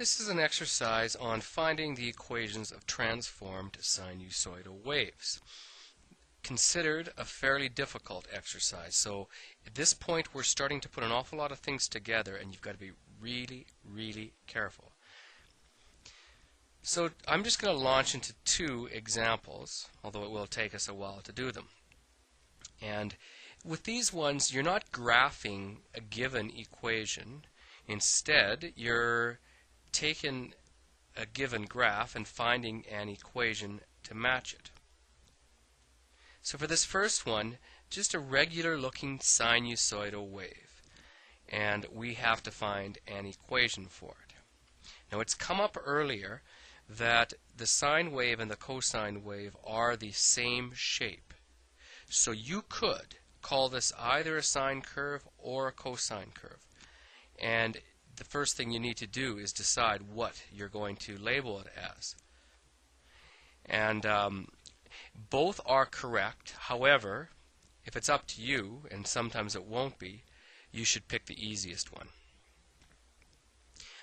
This is an exercise on finding the equations of transformed sinusoidal waves. Considered a fairly difficult exercise. So at this point we're starting to put an awful lot of things together and you've got to be really careful. So I'm just going to launch into two examples, although it will take us a while to do them. And with these ones you're not graphing a given equation. Instead you're taking a given graph and finding an equation to match it. So for this first one, just a regular looking sinusoidal wave, and we have to find an equation for it. Now it's come up earlier that the sine wave and the cosine wave are the same shape. So you could call this either a sine curve or a cosine curve. And the first thing you need to do is decide what you're going to label it as. And both are correct. However, if it's up to you, and sometimes it won't be, you should pick the easiest one.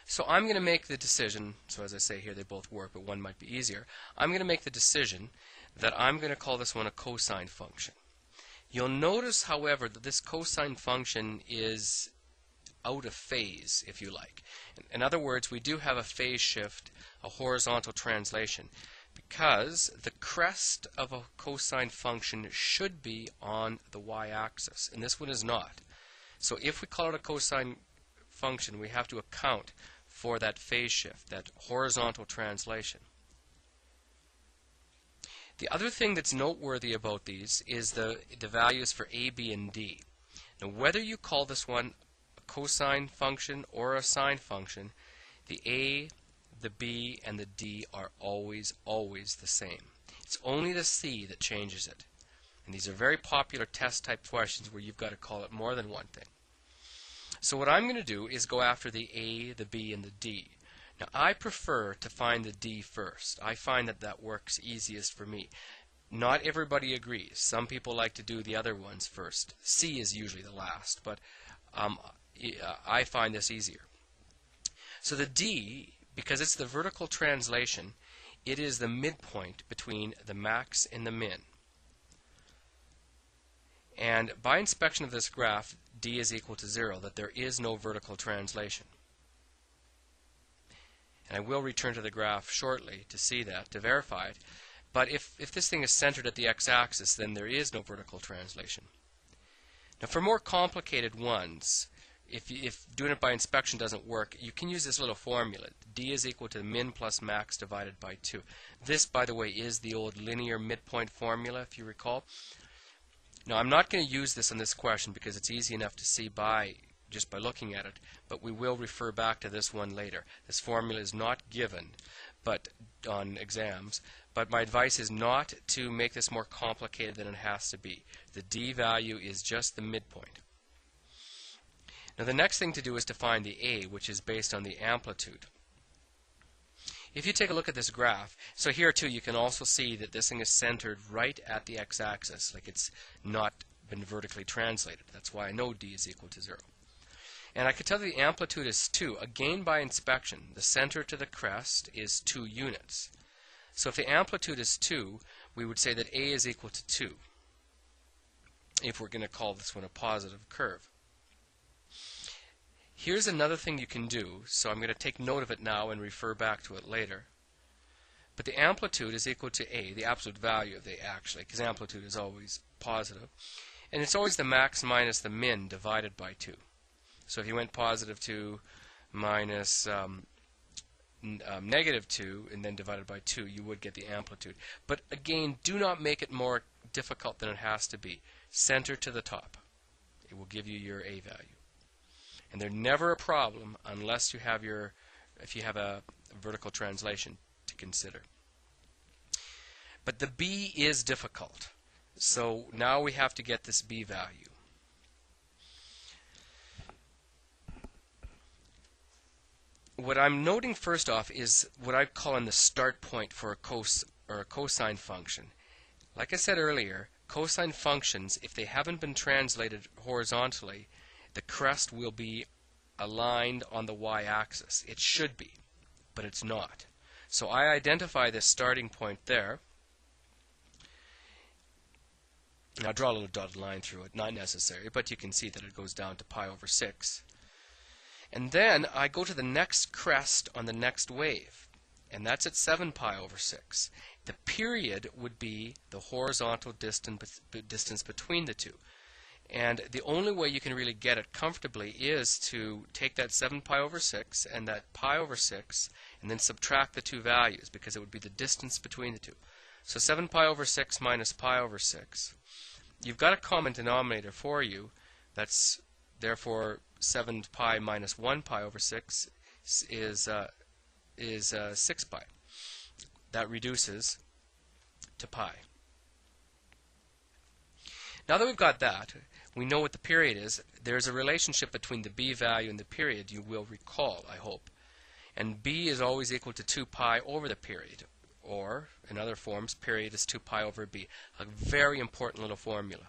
So I'm going to make the decision, so as I say here they both work, but one might be easier. I'm going to make the decision that I'm going to call this one a cosine function. You'll notice, however, that this cosine function is out of phase, if you like. In other words, we do have a phase shift, a horizontal translation, because the crest of a cosine function should be on the y-axis, and this one is not. So if we call it a cosine function, we have to account for that phase shift, that horizontal translation. The other thing that's noteworthy about these is the values for a, b, and d. Now whether you call this one a cosine function or a sine function, the a, the b, and the d are always the same. It's only the c that changes it. And these are very popular test type questions where you've got to call it more than one thing. So what I'm going to do is go after the a, the b, and the d. Now I prefer to find the d first. I find that that works easiest for me. Not everybody agrees. Some people like to do the other ones first. C is usually the last, but I find this easier. So the d, because it's the vertical translation, it is the midpoint between the max and the min. And by inspection of this graph, d is equal to 0, that there is no vertical translation. And I will return to the graph shortly to see that, to verify it. But if this thing is centered at the x-axis, then there is no vertical translation. Now for more complicated ones, if doing it by inspection doesn't work, you can use this little formula. D is equal to min plus max divided by 2. This, by the way, is the old linear midpoint formula, if you recall. Now I'm not going to use this on this question because it's easy enough to see just by looking at it, but we will refer back to this one later. This formula is not given on exams, but my advice is not to make this more complicated than it has to be. The d value is just the midpoint. Now the next thing to do is to find the a, which is based on the amplitude. If you take a look at this graph, so here too you can also see that this thing is centered right at the x-axis, like it's not been vertically translated. That's why I know d is equal to 0. And I could tell the amplitude is 2. Again, by inspection, the center to the crest is 2 units. So if the amplitude is 2, we would say that a is equal to 2, if we're going to call this one a positive curve. Here's another thing you can do, so I'm going to take note of it now and refer back to it later. But the amplitude is equal to a, the absolute value of the actually, because amplitude is always positive. And it's always the max minus the min divided by 2. So if you went positive 2 minus negative 2 and then divided by 2, you would get the amplitude. But again, do not make it more difficult than it has to be. Center to the top. It will give you your a value. And they're never a problem unless you have if you have a vertical translation to consider. But the b is difficult. So now we have to get this b value. What I'm noting first off is what I call in the start point for a cosine function. Like I said earlier, cosine functions, if they haven't been translated horizontally, the crest will be aligned on the y-axis. It should be. but it's not. So I identify this starting point there. And I'll draw a little dotted line through it, not necessary, but you can see that it goes down to pi over 6. And then I go to the next crest on the next wave, and that's at 7 pi over 6. The period would be the horizontal distance between the two. And the only way you can really get it comfortably is to take that 7 pi over 6 and that pi over 6 and then subtract the two values, because it would be the distance between the two. So 7 pi over 6 minus pi over 6. You've got a common denominator for you. That's therefore 7 pi minus 1 pi over 6 is 6 pi. That reduces to pi. Now that we've got that, we know what the period is. There's a relationship between the b value and the period, you will recall, I hope. And b is always equal to 2 pi over the period. Or, in other forms, period is 2 pi over b. A very important little formula.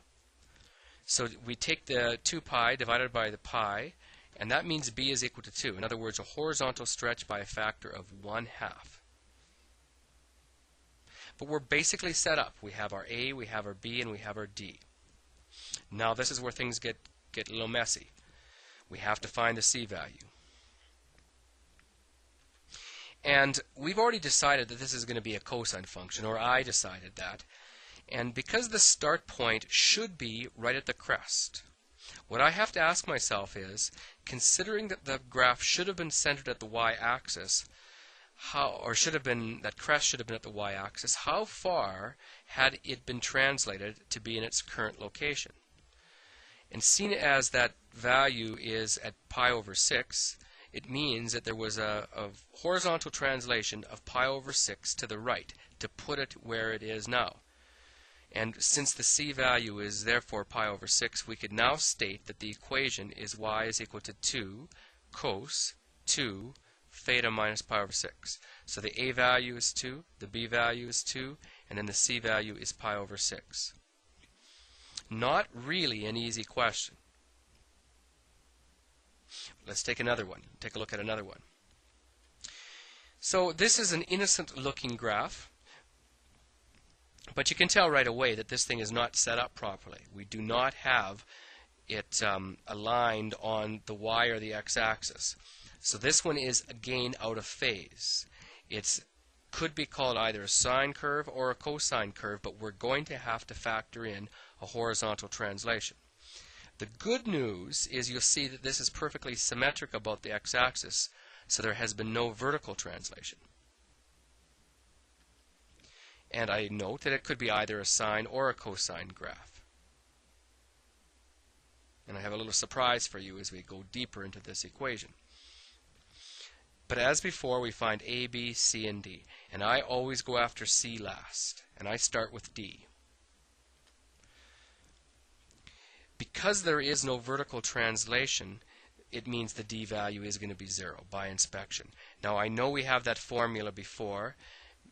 So we take the 2 pi divided by the pi, and that means b is equal to 2. In other words, a horizontal stretch by a factor of 1/2. But we're basically set up. We have our a, we have our b, and we have our d. Now this is where things get a little messy. We have to find the c value. And we've already decided that this is going to be a cosine function, or I decided that. And because the start point should be right at the crest, what I have to ask myself is, considering that the graph should have been centered at the y-axis, that crest should have been at the y-axis, how far had it been translated to be in its current location? And seen as that value is at pi over 6, it means that there was a horizontal translation of pi over 6 to the right to put it where it is now. And since the c value is therefore pi over 6, we could now state that the equation is y is equal to 2 cos 2 theta minus pi over 6. So the a value is 2, the b value is 2, and then the c value is pi over 6. Not really an easy question. Let's take another one. Take a look at another one. So this is an innocent looking graph, but you can tell right away that this thing is not set up properly. We do not have it aligned on the y or the x-axis. So this one is again out of phase. It could be called either a sine curve or a cosine curve, but we're going to have to factor in a horizontal translation. The good news is you'll see that this is perfectly symmetric about the x-axis, so there has been no vertical translation. And I note that it could be either a sine or a cosine graph. And I have a little surprise for you as we go deeper into this equation. But as before, we find A, B, C, and D. And I always go after C last, and I start with D. Because there is no vertical translation, it means the d value is going to be 0 by inspection. Now I know we have that formula before,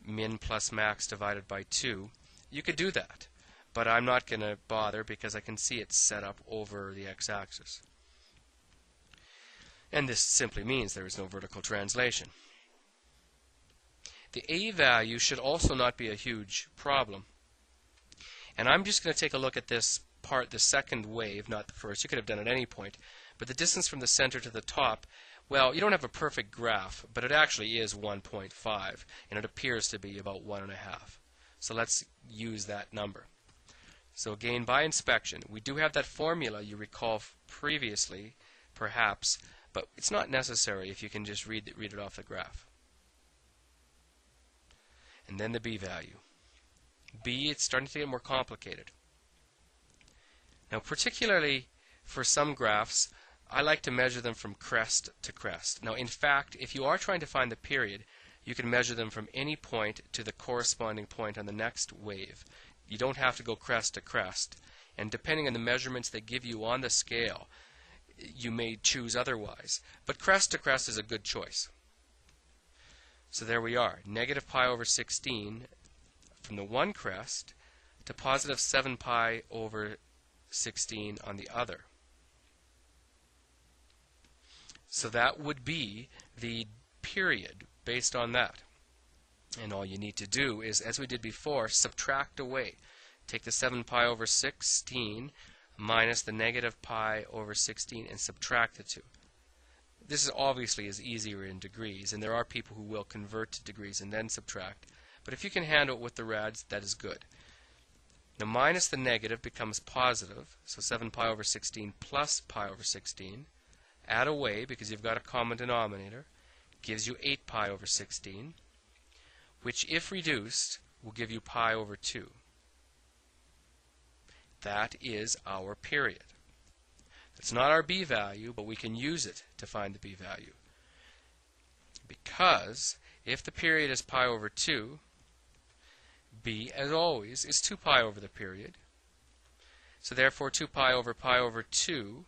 min plus max divided by 2. You could do that, but I'm not going to bother because I can see it's set up over the x-axis. And this simply means there is no vertical translation. The a value should also not be a huge problem. And I'm just going to take a look at this part, the second wave, not the first. You could have done it at any point. But the distance from the center to the top, well, you don't have a perfect graph, but it actually is 1.5, and it appears to be about 1.5. So let's use that number. So again, by inspection, we do have that formula you recall previously, perhaps, but it's not necessary if you can just read it off the graph. And then the b value. B, it's starting to get more complicated. Now, particularly for some graphs, I like to measure them from crest to crest. Now, in fact, if you are trying to find the period, you can measure them from any point to the corresponding point on the next wave. You don't have to go crest to crest. And depending on the measurements they give you on the scale, you may choose otherwise. But crest to crest is a good choice. So there we are, negative pi over 16 from the one crest to positive 7 pi over 16 on the other. So that would be the period based on that. And all you need to do is, as we did before, subtract away. Take the 7 pi over 16 minus the negative pi over 16 and subtract the two. This is obviously is easier in degrees, and there are people who will convert to degrees and then subtract. But if you can handle it with the rads, that is good. Now minus the negative becomes positive, so 7 pi over 16 plus pi over 16. Add away, because you've got a common denominator, gives you 8 pi over 16, which if reduced will give you pi over 2. That is our period. It's not our b value, but we can use it to find the b value. Because if the period is pi over 2, b, as always, is 2 pi over the period. So therefore 2 pi over 2,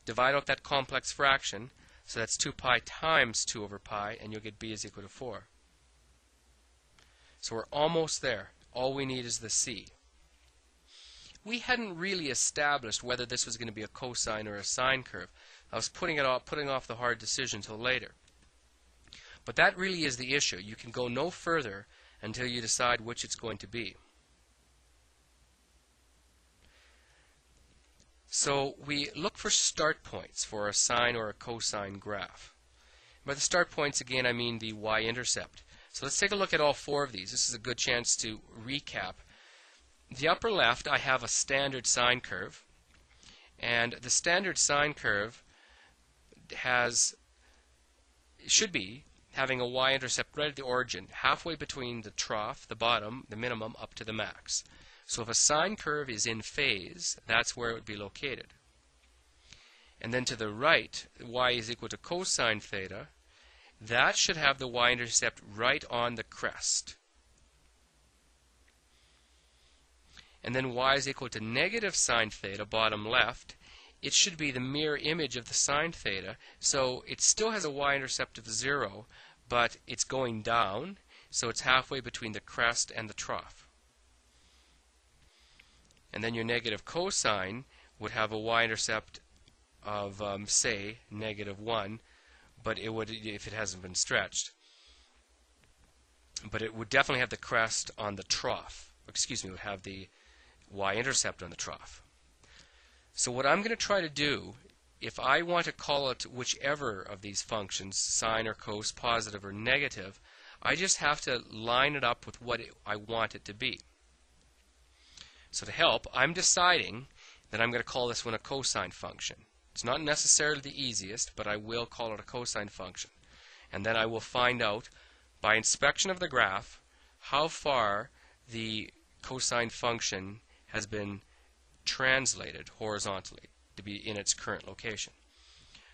divide out that complex fraction, so that's 2 pi times 2 over pi, and you'll get b is equal to 4. So we're almost there. All we need is the c. We hadn't really established whether this was going to be a cosine or a sine curve. I was putting off the hard decision till later. But that really is the issue. You can go no further until you decide which it's going to be. So we look for start points for a sine or a cosine graph. By the start points, again, I mean the y-intercept. So let's take a look at all four of these. This is a good chance to recap. The upper left, I have a standard sine curve. And the standard sine curve should be having a y-intercept right at the origin, halfway between the trough, the bottom, the minimum, up to the max. So if a sine curve is in phase, that's where it would be located. And then to the right, y is equal to cosine theta. That should have the y-intercept right on the crest. And then y is equal to negative sine theta, bottom left. It should be the mirror image of the sine theta, so it still has a y-intercept of 0, but it's going down, so it's halfway between the crest and the trough. And then your negative cosine would have a y-intercept of, say, -1, but it would, if it hasn't been stretched. But it would definitely have the crest on the trough. Excuse me, it would have the y-intercept on the trough. So what I'm going to try to do, if I want to call it whichever of these functions, sine or cos, positive or negative, I just have to line it up with what I want it to be. So to help, I'm deciding that I'm going to call this one a cosine function. It's not necessarily the easiest, but I will call it a cosine function. And then I will find out, by inspection of the graph, how far the cosine function has been translated horizontally to be in its current location.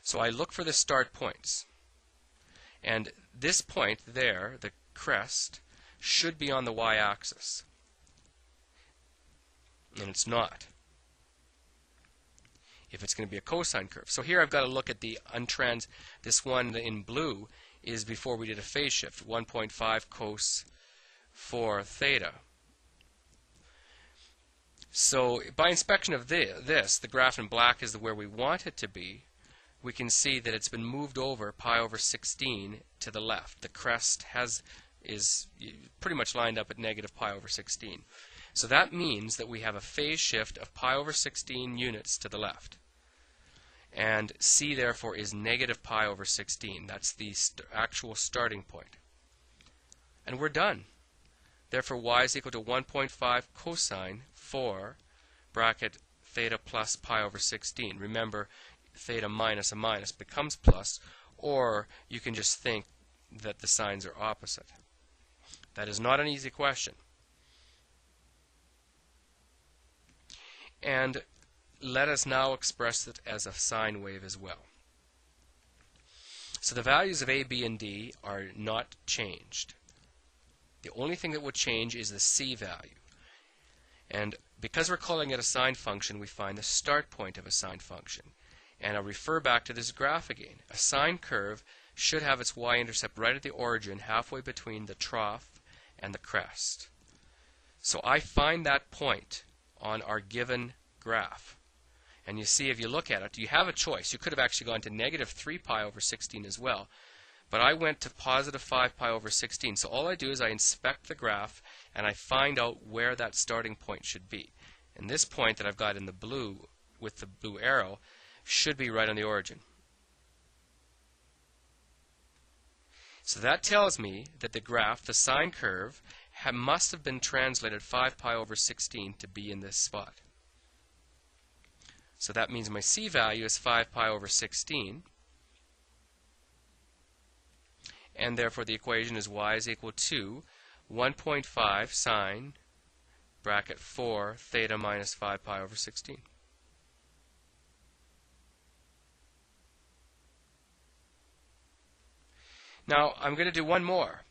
So I look for the start points. And this point there, the crest, should be on the y-axis. And it's not, if it's going to be a cosine curve. So here I've got to look at the this one in blue is before we did a phase shift, 1.5 cos 4 theta. So by inspection of this, the graph in black is where we want it to be. We can see that it's been moved over pi over 16 to the left. The crest is pretty much lined up at negative pi over 16. So that means that we have a phase shift of pi over 16 units to the left. And c, therefore, is negative pi over 16. That's the actual starting point. And we're done. Therefore, y is equal to 1.5 cosine 4 bracket theta plus pi over 16. Remember, theta minus a minus becomes plus, or you can just think that the signs are opposite. That is not an easy question. And let us now express it as a sine wave as well. So the values of a, b, and d are not changed. The only thing that would change is the c value. And because we're calling it a sine function, we find the start point of a sine function. And I'll refer back to this graph again. A sine curve should have its y-intercept right at the origin, halfway between the trough and the crest. So I find that point on our given graph. And you see, if you look at it, you have a choice. You could have actually gone to negative 3 pi over 16 as well. But I went to positive 5 pi over 16. So all I do is I inspect the graph and I find out where that starting point should be. And this point that I've got in the blue with the blue arrow should be right on the origin. So that tells me that the graph, the sine curve, must have been translated 5 pi over 16 to be in this spot. So that means my c value is 5 pi over 16. And therefore the equation is y is equal to 1.5 sine bracket 4 theta minus 5 pi over 16. Now I'm going to do one more.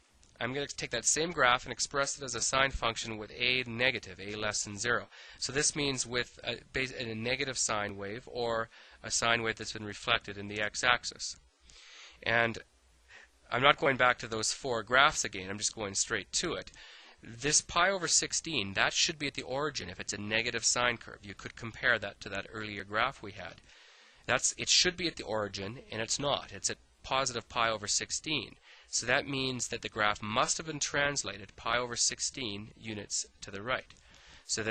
I'm going to take that same graph and express it as a sine function with a negative, a less than 0. So this means with a negative sine wave, or a sine wave that's been reflected in the x-axis. And I'm not going back to those 4 graphs again, I'm just going straight to it. This pi over 16, that should be at the origin if it's a negative sine curve. You could compare that to that earlier graph we had. It should be at the origin, and it's not. It's at positive pi over 16. So that means that the graph must have been translated pi over 16 units to the right. So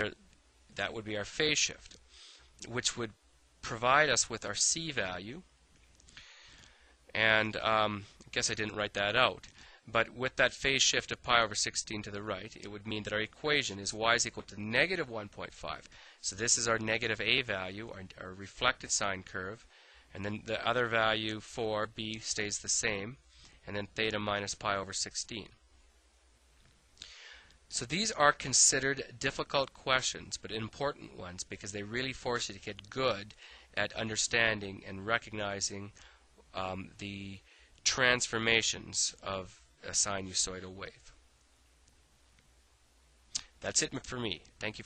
that would be our phase shift, which would provide us with our c value. And I guess I didn't write that out. But with that phase shift of pi over 16 to the right, it would mean that our equation is y is equal to negative 1.5. So this is our negative a value, our reflected sine curve. And then the other value for b stays the same. And then theta minus pi over 16. So these are considered difficult questions, but important ones, because they really force you to get good at understanding and recognizing the transformations of a sinusoidal wave. That's it for me. Thank you.